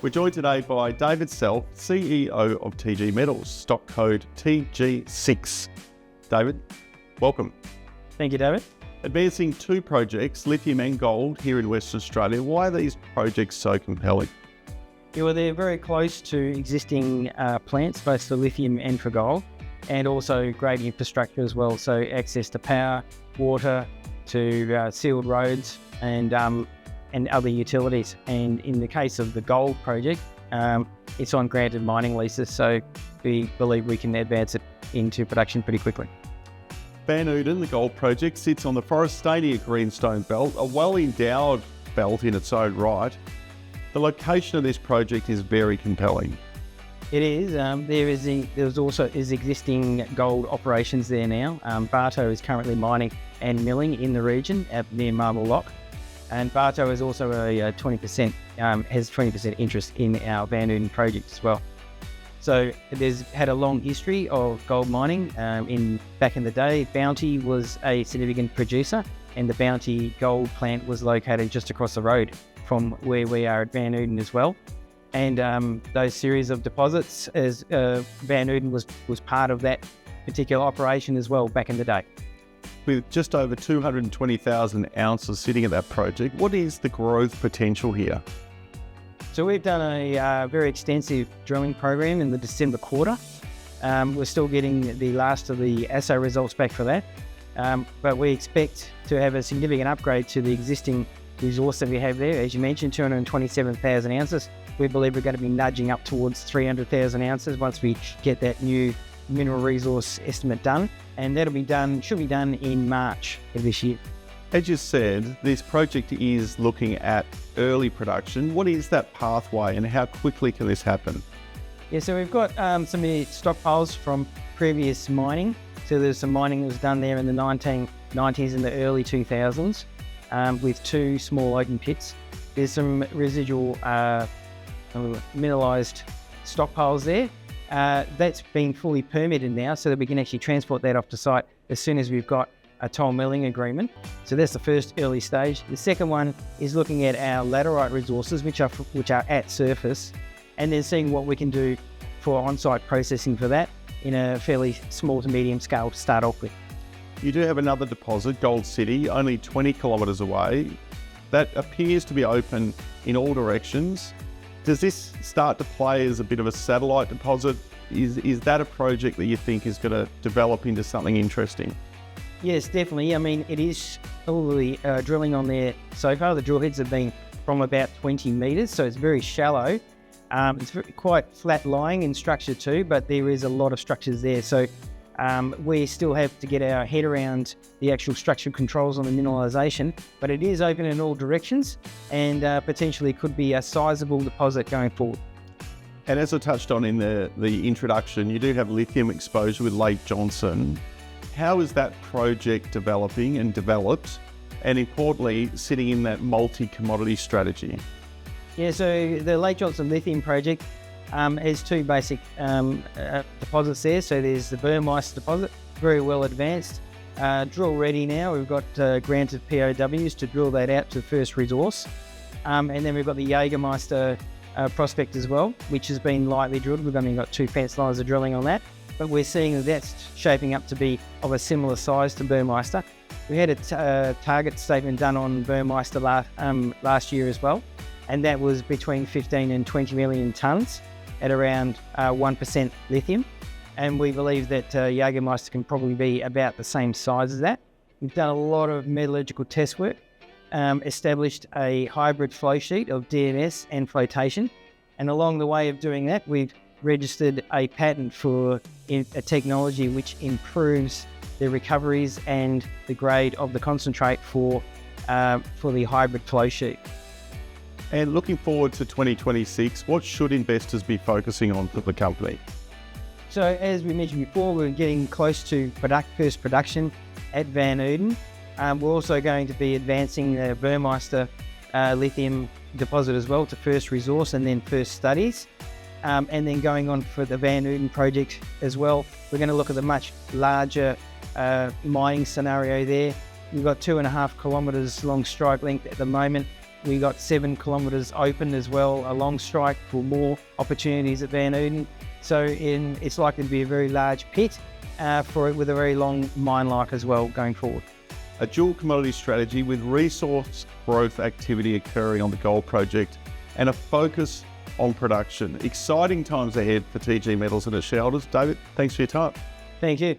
We're joined today by David Selfe, CEO of TG Metals, stock code TG6. David, welcome. Thank you, David. Advancing two projects, lithium and gold, here in Western Australia. Why are these projects so compelling? Yeah, well, they're very close to existing plants, both for lithium and for gold, and also great infrastructure as well. So access to power, water, to sealed roads and other utilities. And in the case of the gold project, it's on granted mining leases, so we believe we can advance it into production pretty quickly. Van Uden, the gold project, sits on the Forestania Greenstone Belt, a well-endowed belt in its own right. The location of this project is very compelling. It is. There's also existing gold operations there now. Barto is currently mining and milling in the region near Marble Lock, and Barto is also has 20% interest in our Van Uden project as well. So there's had a long history of gold mining. Back in the day, Bounty was a significant producer, and the Bounty gold plant was located just across the road from where we are at Van Uden as well. And those series of deposits, as Van Uden was part of that particular operation as well back in the day. With just over 220,000 ounces sitting at that project, what is the growth potential here? So we've done a very extensive drilling program in the December quarter. We're still getting the last of the assay results back for that. But we expect to have a significant upgrade to the existing resource that we have there. As you mentioned, 227,000 ounces. We believe we're going to be nudging up towards 300,000 ounces once we get that new mineral resource estimate done. And should be done in March of this year. As you said, this project is looking at early production. What is that pathway and how quickly can this happen? Yeah, so we've got some of the stockpiles from previous mining. So there's some mining that was done there in the 1990s and the early 2000s with two small open pits. There's some residual mineralised stockpiles there. That's been fully permitted now so that we can actually transport that off to site as soon as we've got a toll milling agreement. So that's the first early stage. The second one is looking at our laterite resources, which are at surface, and then seeing what we can do for on-site processing for that in a fairly small to medium scale to start off with. You do have another deposit, Gold City, only 20 kilometres away. That appears to be open in all directions. Does this start to play as a bit of a satellite deposit? Is that a project that you think is going to develop into something interesting? Yes, definitely. I mean, it is probably drilling on there so far. The drill heads have been from about 20 metres, so it's very shallow. It's quite flat lying in structure too, but there is a lot of structures there. So we still have to get our head around the actual structural controls on the mineralisation, but it is open in all directions and potentially could be a sizable deposit going forward. And as I touched on in the introduction, you do have lithium exposure with Lake Johnson. How is that project developing and developed, and importantly, sitting in that multi-commodity strategy? Yeah, so the Lake Johnson lithium project has two basic deposits there. So there's the Burmeister deposit, very well advanced, drill ready now. We've got granted POWs to drill that out to first resource. And then we've got the Jägermeister prospect as well, which has been lightly drilled. We've only got 2 fence lines of drilling on that, but we're seeing that that's shaping up to be of a similar size to Burmeister. We had a target statement done on Burmeister last year as well, and that was between 15 and 20 million tonnes at around 1% lithium. And we believe that Jägermeister can probably be about the same size as that. We've done a lot of metallurgical test work, established a hybrid flow sheet of DMS and flotation. And along the way of doing that, we've registered a patent for a technology which improves the recoveries and the grade of the concentrate for the hybrid flow sheet. And looking forward to 2026, what should investors be focusing on for the company? So as we mentioned before, we're getting close to first production at Van Uden. We're also going to be advancing the Burmeister lithium deposit as well to first resource and then first studies. And then going on for the Van Uden project as well, we're going to look at the much larger mining scenario there. We've got 2.5 kilometres long strike length at the moment. We got 7 kilometres open as well, along strike for more opportunities at Van Uden. So it's likely to be a very large pit with a very long mine life as well going forward. A dual commodity strategy with resource growth activity occurring on the gold project and a focus on production. Exciting times ahead for TG Metals and its shareholders. David, thanks for your time. Thank you.